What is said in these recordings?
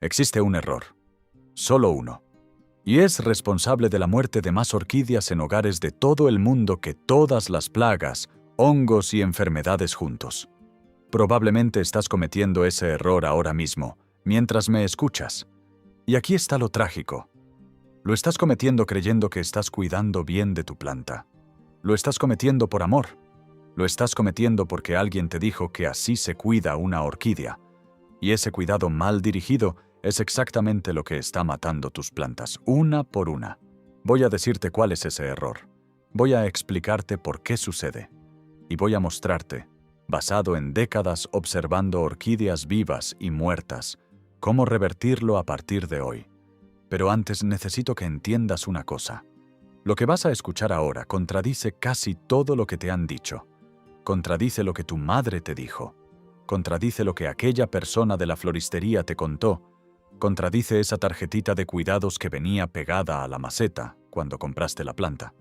Existe un error. Solo uno. Y es responsable de la muerte de más orquídeas en hogares de todo el mundo que todas las plagas, hongos y enfermedades juntos. Probablemente estás cometiendo ese error ahora mismo, mientras me escuchas. Y aquí está lo trágico. Lo estás cometiendo creyendo que estás cuidando bien de tu planta. Lo estás cometiendo por amor. Lo estás cometiendo porque alguien te dijo que así se cuida una orquídea. Y ese cuidado mal dirigido es exactamente lo que está matando tus plantas, una por una. Voy a decirte cuál es ese error. Voy a explicarte por qué sucede. Y voy a mostrarte, basado en décadas observando orquídeas vivas y muertas, cómo revertirlo a partir de hoy. Pero antes necesito que entiendas una cosa. Lo que vas a escuchar ahora contradice casi todo lo que te han dicho. Contradice lo que tu madre te dijo. Contradice lo que aquella persona de la floristería te contó. Contradice esa tarjetita de cuidados que venía pegada a la maceta cuando compraste la planta.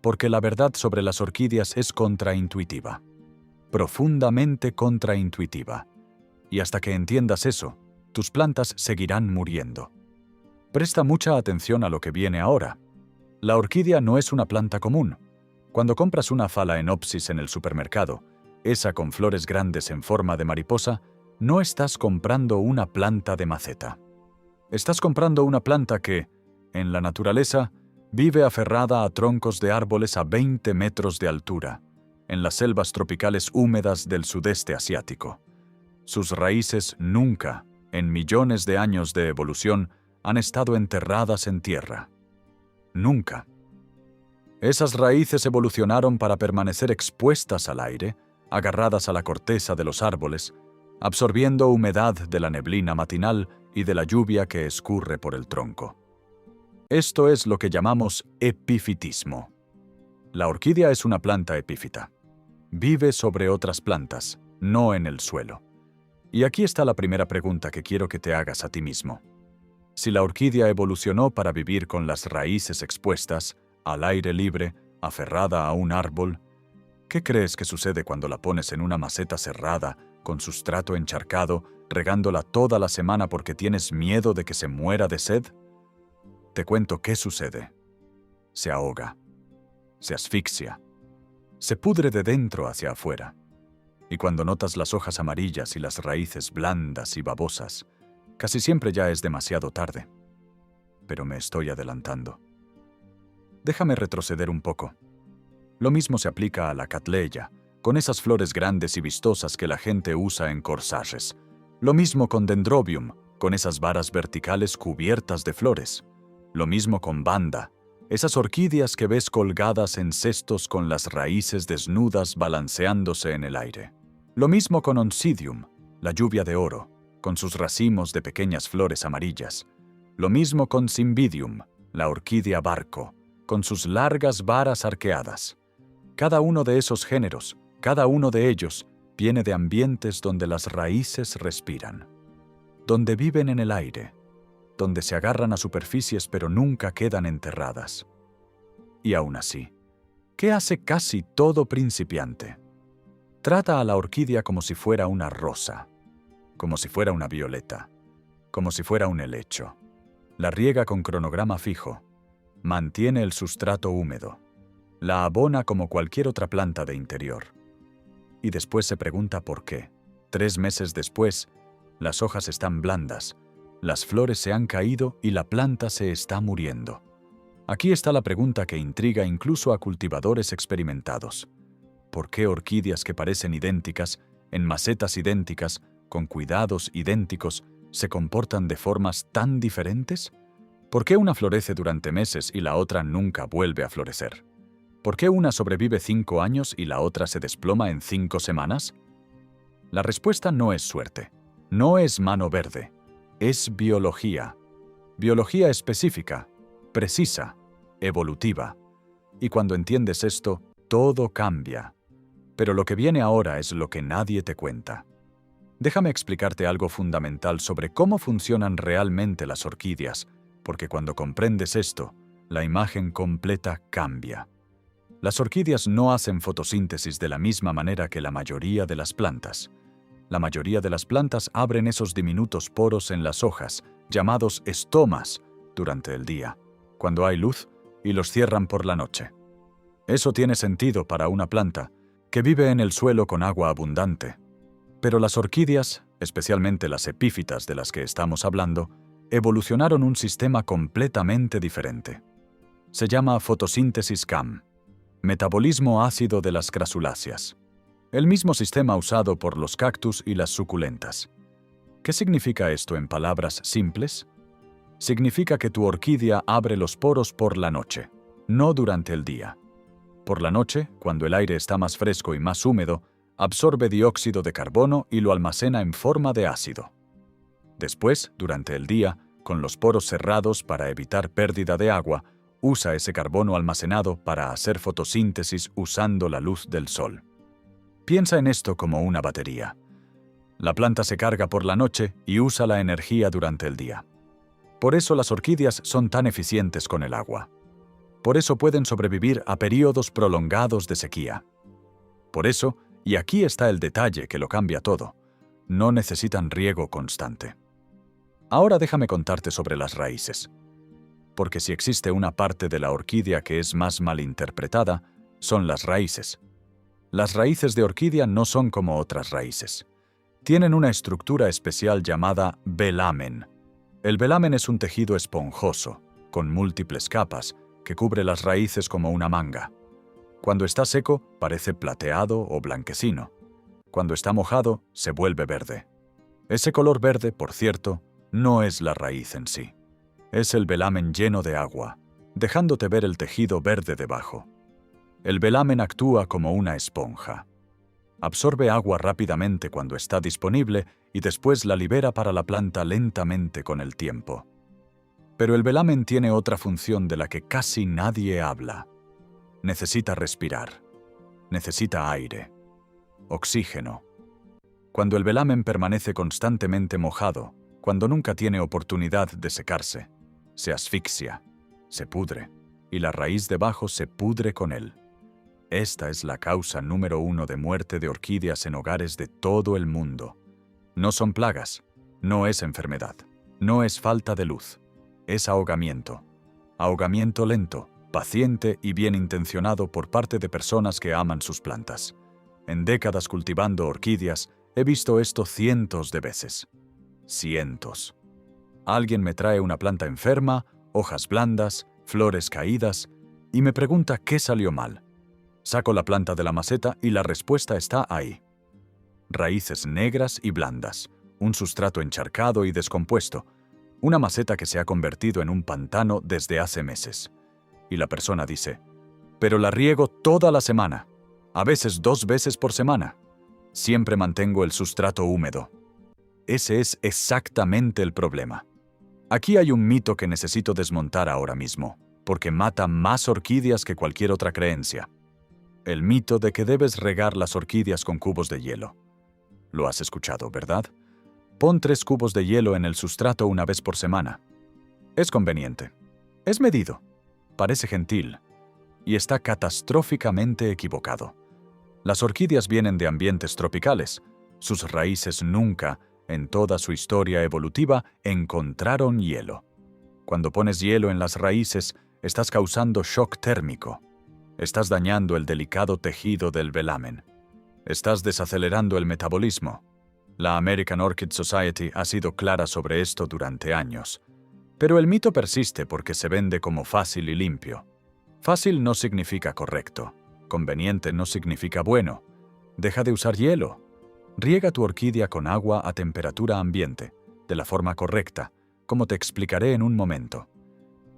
Porque la verdad sobre las orquídeas es contraintuitiva. Profundamente contraintuitiva. Y hasta que entiendas eso, tus plantas seguirán muriendo. Presta mucha atención a lo que viene ahora. La orquídea no es una planta común. Cuando compras una Phalaenopsis en el supermercado, esa con flores grandes en forma de mariposa, no estás comprando una planta de maceta. Estás comprando una planta que, en la naturaleza, vive aferrada a troncos de árboles a 20 metros de altura, en las selvas tropicales húmedas del sudeste asiático. Sus raíces nunca, en millones de años de evolución, han estado enterradas en tierra. Nunca. Esas raíces evolucionaron para permanecer expuestas al aire, agarradas a la corteza de los árboles, absorbiendo humedad de la neblina matinal y de la lluvia que escurre por el tronco. Esto es lo que llamamos epifitismo. La orquídea es una planta epífita. Vive sobre otras plantas, no en el suelo. Y aquí está la primera pregunta que quiero que te hagas a ti mismo. Si la orquídea evolucionó para vivir con las raíces expuestas, al aire libre, aferrada a un árbol, ¿qué crees que sucede cuando la pones en una maceta cerrada, con sustrato encharcado, regándola toda la semana porque tienes miedo de que se muera de sed? Te cuento qué sucede. Se ahoga, se asfixia, se pudre de dentro hacia afuera. Y cuando notas las hojas amarillas y las raíces blandas y babosas, casi siempre ya es demasiado tarde. Pero me estoy adelantando. Déjame retroceder un poco. Lo mismo se aplica a la Cattleya, con esas flores grandes y vistosas que la gente usa en corsajes. Lo mismo con Dendrobium, con esas varas verticales cubiertas de flores. Lo mismo con Vanda, esas orquídeas que ves colgadas en cestos con las raíces desnudas balanceándose en el aire. Lo mismo con Oncidium, la lluvia de oro, con sus racimos de pequeñas flores amarillas. Lo mismo con Cymbidium, la orquídea barco, con sus largas varas arqueadas. Cada uno de esos géneros, cada uno de ellos, viene de ambientes donde las raíces respiran, donde viven en el aire, donde se agarran a superficies pero nunca quedan enterradas. Y aún así, ¿qué hace casi todo principiante? Trata a la orquídea como si fuera una rosa, como si fuera una violeta, como si fuera un helecho. La riega con cronograma fijo, mantiene el sustrato húmedo, la abona como cualquier otra planta de interior. Y después se pregunta por qué. 3 meses después, las hojas están blandas, las flores se han caído y la planta se está muriendo. Aquí está la pregunta que intriga incluso a cultivadores experimentados. ¿Por qué orquídeas que parecen idénticas, en macetas idénticas, con cuidados idénticos, se comportan de formas tan diferentes? ¿Por qué una florece durante meses y la otra nunca vuelve a florecer? ¿Por qué una sobrevive 5 años y la otra se desploma en 5 semanas? La respuesta no es suerte, no es mano verde, es biología. Biología específica, precisa, evolutiva. Y cuando entiendes esto, todo cambia. Pero lo que viene ahora es lo que nadie te cuenta. Déjame explicarte algo fundamental sobre cómo funcionan realmente las orquídeas, porque cuando comprendes esto, la imagen completa cambia. Las orquídeas no hacen fotosíntesis de la misma manera que la mayoría de las plantas. La mayoría de las plantas abren esos diminutos poros en las hojas, llamados estomas, durante el día, cuando hay luz, y los cierran por la noche. Eso tiene sentido para una planta que vive en el suelo con agua abundante. Pero las orquídeas, especialmente las epífitas de las que estamos hablando, evolucionaron un sistema completamente diferente. Se llama fotosíntesis CAM, metabolismo ácido de las crasuláceas. El mismo sistema usado por los cactus y las suculentas. ¿Qué significa esto en palabras simples? Significa que tu orquídea abre los poros por la noche, no durante el día. Por la noche, cuando el aire está más fresco y más húmedo, absorbe dióxido de carbono y lo almacena en forma de ácido. Después, durante el día, con los poros cerrados para evitar pérdida de agua, usa ese carbono almacenado para hacer fotosíntesis usando la luz del sol. Piensa en esto como una batería. La planta se carga por la noche y usa la energía durante el día. Por eso las orquídeas son tan eficientes con el agua. Por eso pueden sobrevivir a periodos prolongados de sequía. Por eso, y aquí está el detalle que lo cambia todo, no necesitan riego constante. Ahora déjame contarte sobre las raíces. Porque si existe una parte de la orquídea que es más malinterpretada, son las raíces. Las raíces de orquídea no son como otras raíces. Tienen una estructura especial llamada velamen. El velamen es un tejido esponjoso, con múltiples capas, que cubre las raíces como una manga. Cuando está seco, parece plateado o blanquecino. Cuando está mojado, se vuelve verde. Ese color verde, por cierto, no es la raíz en sí. Es el velamen lleno de agua, dejándote ver el tejido verde debajo. El velamen actúa como una esponja. Absorbe agua rápidamente cuando está disponible y después la libera para la planta lentamente con el tiempo. Pero el velamen tiene otra función de la que casi nadie habla. Necesita respirar. Necesita aire. Oxígeno. Cuando el velamen permanece constantemente mojado, cuando nunca tiene oportunidad de secarse, se asfixia, se pudre, y la raíz debajo se pudre con él. Esta es la causa número 1 de muerte de orquídeas en hogares de todo el mundo. No son plagas, no es enfermedad, no es falta de luz. Es ahogamiento. Ahogamiento lento, paciente y bien intencionado por parte de personas que aman sus plantas. En décadas cultivando orquídeas, he visto esto cientos de veces. Cientos. Alguien me trae una planta enferma, hojas blandas, flores caídas, y me pregunta qué salió mal. Saco la planta de la maceta y la respuesta está ahí. Raíces negras y blandas, un sustrato encharcado y descompuesto, una maceta que se ha convertido en un pantano desde hace meses. Y la persona dice, pero la riego toda la semana, a veces 2 veces por semana. Siempre mantengo el sustrato húmedo. Ese es exactamente el problema. Aquí hay un mito que necesito desmontar ahora mismo, porque mata más orquídeas que cualquier otra creencia. El mito de que debes regar las orquídeas con cubos de hielo. Lo has escuchado, ¿verdad? Pon 3 cubos de hielo en el sustrato una vez por semana. Es conveniente. Es medido. Parece gentil. Y está catastróficamente equivocado. Las orquídeas vienen de ambientes tropicales. Sus raíces nunca, en toda su historia evolutiva, encontraron hielo. Cuando pones hielo en las raíces, estás causando shock térmico. Estás dañando el delicado tejido del velamen. Estás desacelerando el metabolismo. La American Orchid Society ha sido clara sobre esto durante años. Pero el mito persiste porque se vende como fácil y limpio. Fácil no significa correcto. Conveniente no significa bueno. Deja de usar hielo. Riega tu orquídea con agua a temperatura ambiente, de la forma correcta, como te explicaré en un momento.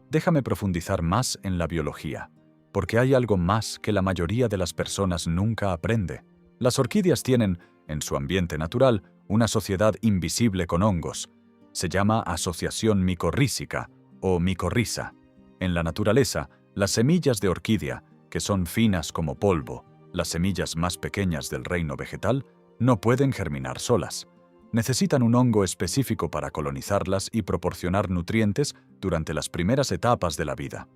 Déjame profundizar más en la biología, porque hay algo más que la mayoría de las personas nunca aprende. Las orquídeas tienen, en su ambiente natural, una sociedad invisible con hongos. Se llama asociación micorrícica o micorriza. En la naturaleza, las semillas de orquídea, que son finas como polvo, las semillas más pequeñas del reino vegetal, no pueden germinar solas. Necesitan un hongo específico para colonizarlas y proporcionar nutrientes durante las primeras etapas de la vida.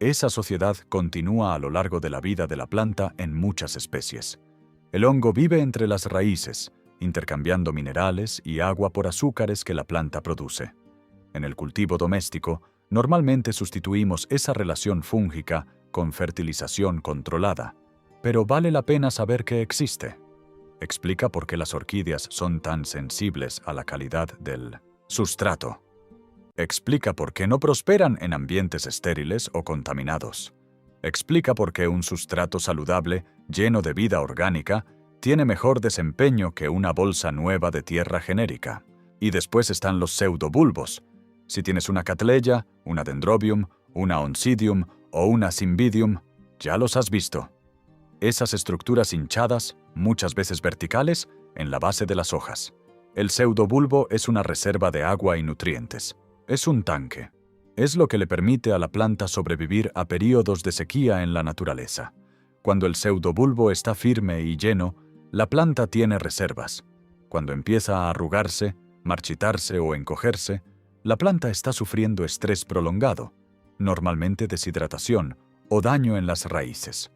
Esa sociedad continúa a lo largo de la vida de la planta en muchas especies. El hongo vive entre las raíces, intercambiando minerales y agua por azúcares que la planta produce. En el cultivo doméstico, normalmente sustituimos esa relación fúngica con fertilización controlada, pero vale la pena saber que existe. Explica por qué las orquídeas son tan sensibles a la calidad del sustrato. Explica por qué no prosperan en ambientes estériles o contaminados. Explica por qué un sustrato saludable, lleno de vida orgánica, tiene mejor desempeño que una bolsa nueva de tierra genérica. Y después están los pseudobulbos. Si tienes una Cattleya, una Dendrobium, una Oncidium o una Cymbidium, ya los has visto. Esas estructuras hinchadas, muchas veces verticales, en la base de las hojas. El pseudobulbo es una reserva de agua y nutrientes. Es un tanque. Es lo que le permite a la planta sobrevivir a períodos de sequía en la naturaleza. Cuando el pseudobulbo está firme y lleno, la planta tiene reservas. Cuando empieza a arrugarse, marchitarse o encogerse, la planta está sufriendo estrés prolongado, normalmente deshidratación o daño en las raíces.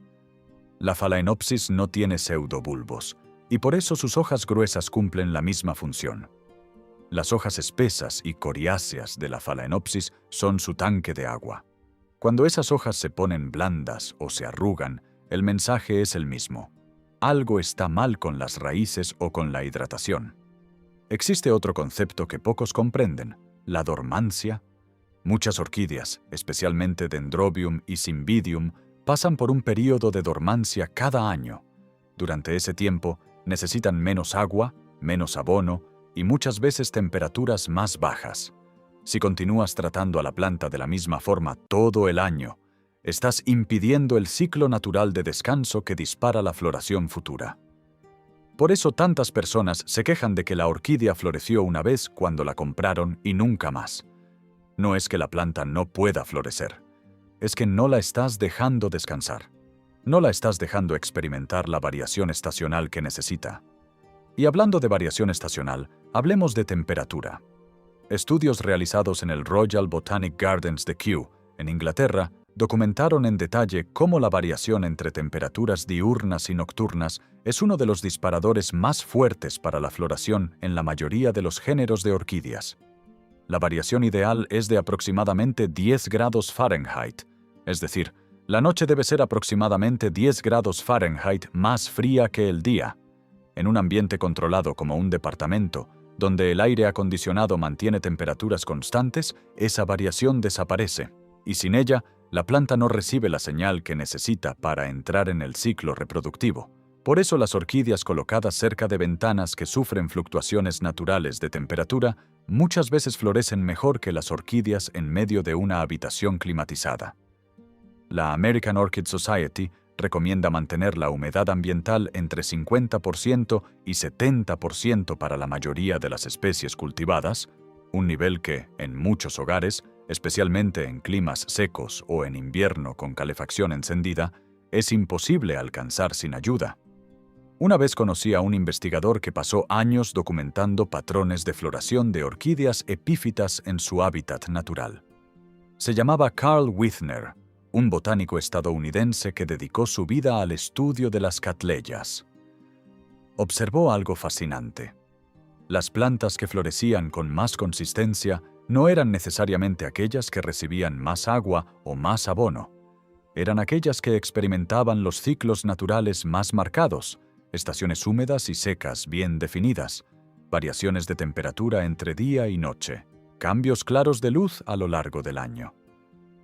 La Phalaenopsis no tiene pseudobulbos, y por eso sus hojas gruesas cumplen la misma función. Las hojas espesas y coriáceas de la Phalaenopsis son su tanque de agua. Cuando esas hojas se ponen blandas o se arrugan, el mensaje es el mismo. Algo está mal con las raíces o con la hidratación. Existe otro concepto que pocos comprenden, la dormancia. Muchas orquídeas, especialmente Dendrobium y Cymbidium, pasan por un período de dormancia cada año. Durante ese tiempo, necesitan menos agua, menos abono y muchas veces temperaturas más bajas. Si continúas tratando a la planta de la misma forma todo el año, estás impidiendo el ciclo natural de descanso que dispara la floración futura. Por eso tantas personas se quejan de que la orquídea floreció una vez cuando la compraron y nunca más. No es que la planta no pueda florecer, es que no la estás dejando descansar. No la estás dejando experimentar la variación estacional que necesita. Y hablando de variación estacional, hablemos de temperatura. Estudios realizados en el Royal Botanic Gardens de Kew, en Inglaterra, documentaron en detalle cómo la variación entre temperaturas diurnas y nocturnas es uno de los disparadores más fuertes para la floración en la mayoría de los géneros de orquídeas. La variación ideal es de aproximadamente 10 grados Fahrenheit, es decir, la noche debe ser aproximadamente 10 grados Fahrenheit más fría que el día. En un ambiente controlado como un departamento, donde el aire acondicionado mantiene temperaturas constantes, esa variación desaparece, y sin ella, la planta no recibe la señal que necesita para entrar en el ciclo reproductivo. Por eso las orquídeas colocadas cerca de ventanas que sufren fluctuaciones naturales de temperatura muchas veces florecen mejor que las orquídeas en medio de una habitación climatizada. La American Orchid Society recomienda mantener la humedad ambiental entre 50% y 70% para la mayoría de las especies cultivadas, un nivel que, en muchos hogares, especialmente en climas secos o en invierno con calefacción encendida, es imposible alcanzar sin ayuda. Una vez conocí a un investigador que pasó años documentando patrones de floración de orquídeas epífitas en su hábitat natural. Se llamaba Carl Withner, un botánico estadounidense que dedicó su vida al estudio de las Cattleyas. Observó algo fascinante. Las plantas que florecían con más consistencia no eran necesariamente aquellas que recibían más agua o más abono. Eran aquellas que experimentaban los ciclos naturales más marcados, estaciones húmedas y secas bien definidas, variaciones de temperatura entre día y noche, cambios claros de luz a lo largo del año.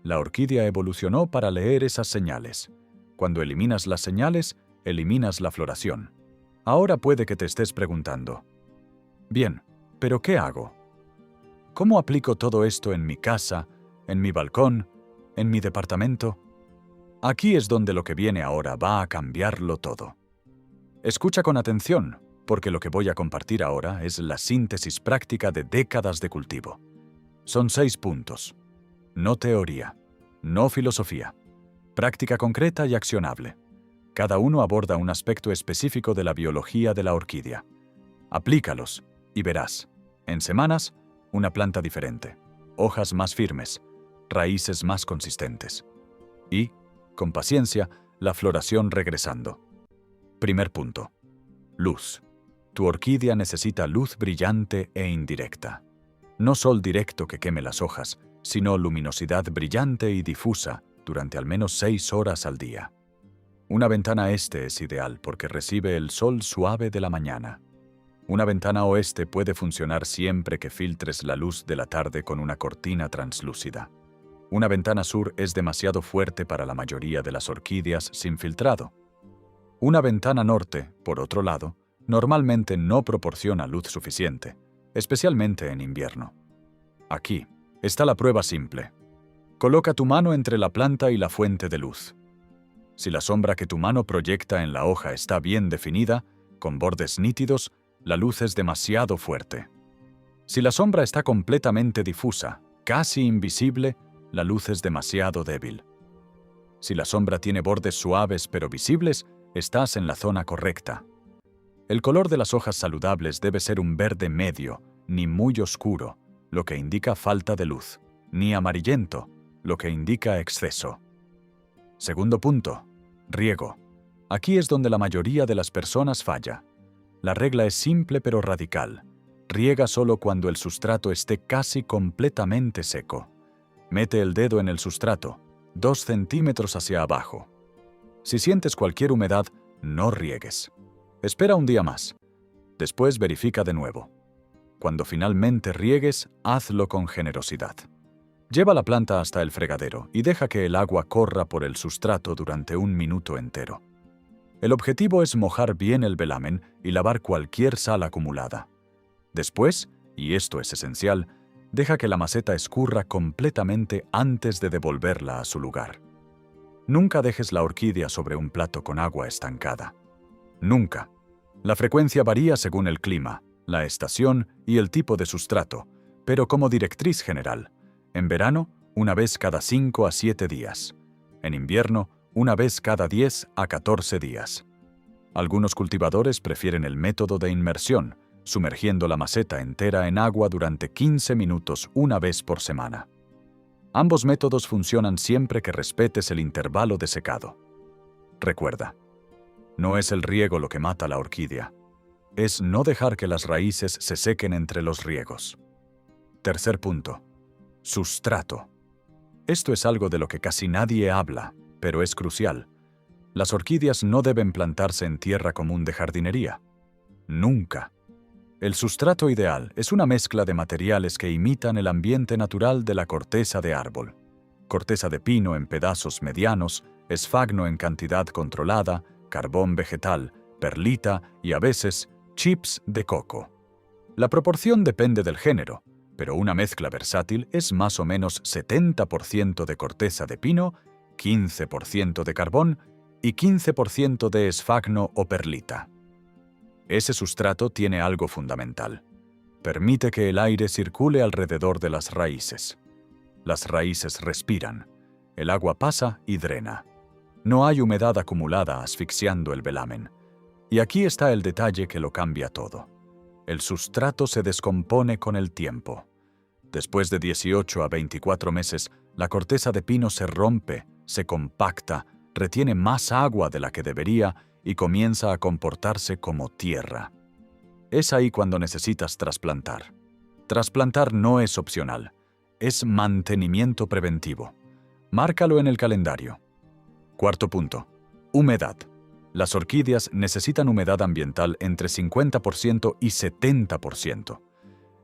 La orquídea evolucionó para leer esas señales. Cuando eliminas las señales, eliminas la floración. Ahora puede que te estés preguntando, bien, ¿pero qué hago? ¿Cómo aplico todo esto en mi casa, en mi balcón, en mi departamento? Aquí es donde lo que viene ahora va a cambiarlo todo. Escucha con atención, porque lo que voy a compartir ahora es la síntesis práctica de décadas de cultivo. Son 6 puntos. No teoría, no filosofía. Práctica concreta y accionable. Cada uno aborda un aspecto específico de la biología de la orquídea. Aplícalos y verás, en semanas, una planta diferente, hojas más firmes, raíces más consistentes. Y, con paciencia, la floración regresando. Primer punto. Luz. tu orquídea necesita luz brillante e indirecta. No sol directo que queme las hojas, sino luminosidad brillante y difusa durante al menos 6 horas al día. Una ventana este es ideal porque recibe el sol suave de la mañana. Una ventana oeste puede funcionar siempre que filtres la luz de la tarde con una cortina translúcida. Una ventana sur es demasiado fuerte para la mayoría de las orquídeas sin filtrado. Una ventana norte, por otro lado, normalmente no proporciona luz suficiente, especialmente en invierno. Aquí está la prueba simple. Coloca tu mano entre la planta y la fuente de luz. Si la sombra que tu mano proyecta en la hoja está bien definida, con bordes nítidos, la luz es demasiado fuerte. Si la sombra está completamente difusa, casi invisible, la luz es demasiado débil. Si la sombra tiene bordes suaves pero visibles, estás en la zona correcta. El color de las hojas saludables debe ser un verde medio, ni muy oscuro, lo que indica falta de luz, ni amarillento, lo que indica exceso. Segundo punto, riego. Aquí es donde la mayoría de las personas falla. La regla es simple pero radical. Riega solo cuando el sustrato esté casi completamente seco. Mete el dedo en el sustrato, 2 centímetros hacia abajo. Si sientes cualquier humedad, no riegues. Espera un día más. Después verifica de nuevo. Cuando finalmente riegues, hazlo con generosidad. Lleva la planta hasta el fregadero y deja que el agua corra por el sustrato durante 1 minuto entero. El objetivo es mojar bien el velamen y lavar cualquier sal acumulada. Después, y esto es esencial, deja que la maceta escurra completamente antes de devolverla a su lugar. Nunca dejes la orquídea sobre un plato con agua estancada. Nunca. La frecuencia varía según el clima, la estación y el tipo de sustrato, pero como directriz general, en verano, una vez cada 5 a 7 días. En invierno, una vez cada 10 a 14 días. Algunos cultivadores prefieren el método de inmersión, sumergiendo la maceta entera en agua durante 15 minutos una vez por semana. Ambos métodos funcionan siempre que respetes el intervalo de secado. Recuerda, no es el riego lo que mata la orquídea, es no dejar que las raíces se sequen entre los riegos. Tercer punto, sustrato. Esto es algo de lo que casi nadie habla, pero es crucial. Las orquídeas no deben plantarse en tierra común de jardinería. Nunca. El sustrato ideal es una mezcla de materiales que imitan el ambiente natural de la corteza de árbol. Corteza de pino en pedazos medianos, esfagno en cantidad controlada, carbón vegetal, perlita y a veces chips de coco. La proporción depende del género, pero una mezcla versátil es más o menos 70% de corteza de pino, 15% de carbón y 15% de esfagno o perlita. Ese sustrato tiene algo fundamental. Permite que el aire circule alrededor de las raíces. Las raíces respiran, el agua pasa y drena. No hay humedad acumulada asfixiando el velamen. Y aquí está el detalle que lo cambia todo. El sustrato se descompone con el tiempo. Después de 18 a 24 meses, la corteza de pino se rompe, se compacta, retiene más agua de la que debería y comienza a comportarse como tierra. Es ahí cuando necesitas trasplantar. Trasplantar no es opcional, es mantenimiento preventivo. Márcalo en el calendario. Cuarto punto, humedad. Las orquídeas necesitan humedad ambiental entre 50% y 70%.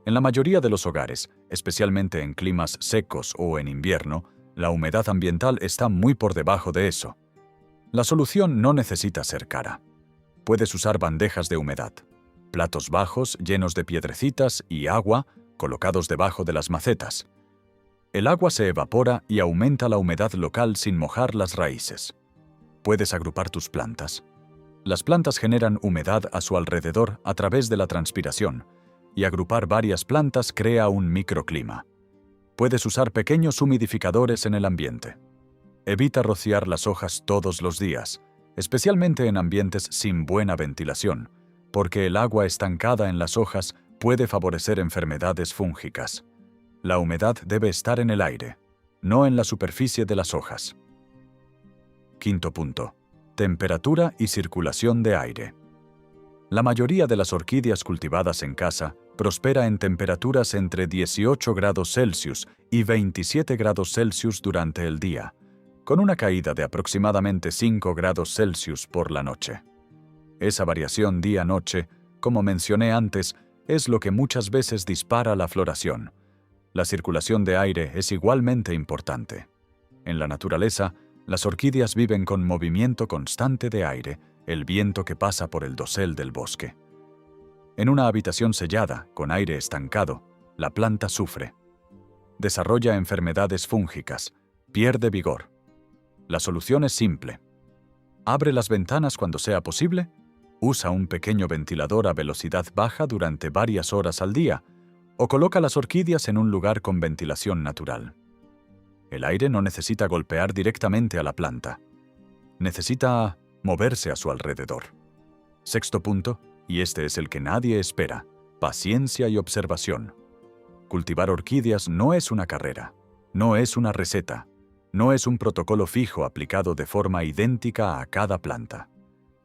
En la mayoría de los hogares, especialmente en climas secos o en invierno, la humedad ambiental está muy por debajo de eso. La solución no necesita ser cara. Puedes usar bandejas de humedad, platos bajos llenos de piedrecitas y agua colocados debajo de las macetas. El agua se evapora y aumenta la humedad local sin mojar las raíces. Puedes agrupar tus plantas. Las plantas generan humedad a su alrededor a través de la transpiración, y agrupar varias plantas crea un microclima. Puedes usar pequeños humidificadores en el ambiente. Evita rociar las hojas todos los días, especialmente en ambientes sin buena ventilación, porque el agua estancada en las hojas puede favorecer enfermedades fúngicas. La humedad debe estar en el aire, no en la superficie de las hojas. Quinto punto, temperatura y circulación de aire. La mayoría de las orquídeas cultivadas en casa prospera en temperaturas entre 18 grados Celsius y 27 grados Celsius durante el día, con una caída de aproximadamente 5 grados Celsius por la noche. Esa variación día-noche, como mencioné antes, es lo que muchas veces dispara la floración. La circulación de aire es igualmente importante. En la naturaleza, las orquídeas viven con movimiento constante de aire, el viento que pasa por el dosel del bosque. En una habitación sellada, con aire estancado, la planta sufre. Desarrolla enfermedades fúngicas, pierde vigor. La solución es simple. Abre las ventanas cuando sea posible, usa un pequeño ventilador a velocidad baja durante varias horas al día, o coloca las orquídeas en un lugar con ventilación natural. El aire no necesita golpear directamente a la planta. Necesita moverse a su alrededor. Sexto punto, y este es el que nadie espera: paciencia y observación. Cultivar orquídeas no es una carrera, no es una receta, no es un protocolo fijo aplicado de forma idéntica a cada planta.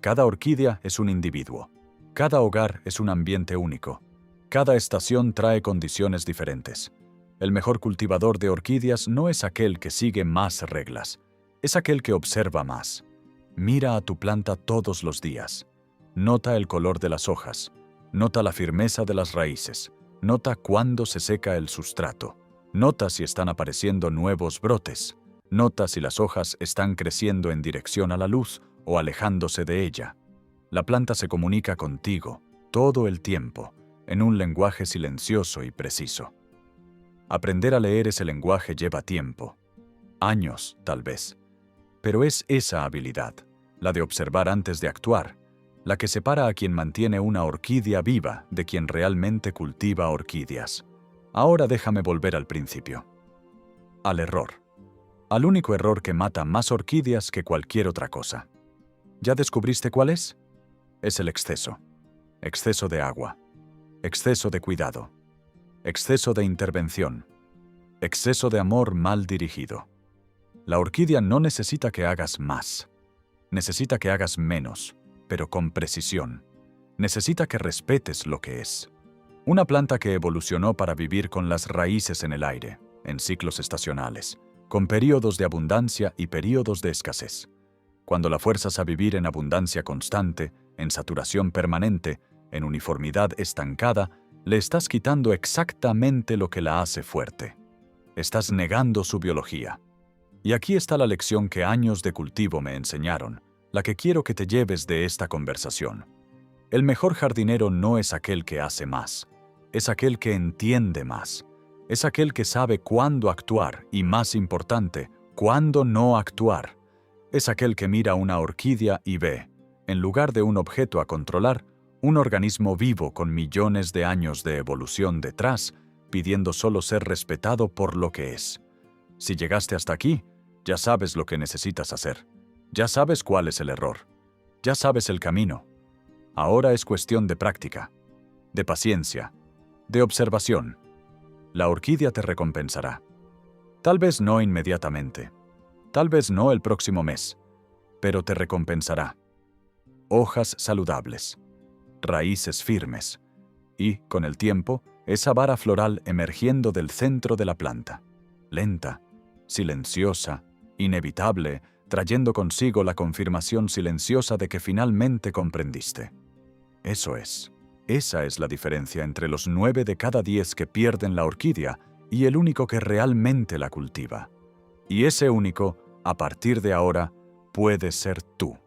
Cada orquídea es un individuo. Cada hogar es un ambiente único. Cada estación trae condiciones diferentes. El mejor cultivador de orquídeas no es aquel que sigue más reglas, es aquel que observa más. Mira a tu planta todos los días. Nota el color de las hojas. Nota la firmeza de las raíces. Nota cuándo se seca el sustrato. Nota si están apareciendo nuevos brotes. Nota si las hojas están creciendo en dirección a la luz o alejándose de ella. La planta se comunica contigo todo el tiempo, en un lenguaje silencioso y preciso. Aprender a leer ese lenguaje lleva tiempo. Años, tal vez. Pero es esa habilidad, la de observar antes de actuar, la que separa a quien mantiene una orquídea viva de quien realmente cultiva orquídeas. Ahora déjame volver al principio. Al error. Al único error que mata más orquídeas que cualquier otra cosa. ¿Ya descubriste cuál es? Es el exceso. Exceso de agua. Exceso de cuidado. Exceso de intervención. Exceso de amor mal dirigido. La orquídea no necesita que hagas más. Necesita que hagas menos, pero con precisión. Necesita que respetes lo que es. Una planta que evolucionó para vivir con las raíces en el aire, en ciclos estacionales, con períodos de abundancia y períodos de escasez. Cuando la fuerzas a vivir en abundancia constante, en saturación permanente, en uniformidad estancada, le estás quitando exactamente lo que la hace fuerte. Estás negando su biología. Y aquí está la lección que años de cultivo me enseñaron, la que quiero que te lleves de esta conversación. El mejor jardinero no es aquel que hace más, es aquel que entiende más, es aquel que sabe cuándo actuar y, más importante, cuándo no actuar. Es aquel que mira una orquídea y ve, en lugar de un objeto a controlar, un organismo vivo con millones de años de evolución detrás, pidiendo solo ser respetado por lo que es. Si llegaste hasta aquí, ya sabes lo que necesitas hacer. Ya sabes cuál es el error. Ya sabes el camino. Ahora es cuestión de práctica, de paciencia, de observación. La orquídea te recompensará. Tal vez no inmediatamente. Tal vez no el próximo mes. Pero te recompensará. Hojas saludables. Raíces firmes. Y, con el tiempo, esa vara floral emergiendo del centro de la planta. Lenta, silenciosa, inevitable, trayendo consigo la confirmación silenciosa de que finalmente comprendiste. Eso es. Esa es la diferencia entre los 9 de cada 10 que pierden la orquídea y el único que realmente la cultiva. Y ese único, a partir de ahora, puede ser tú.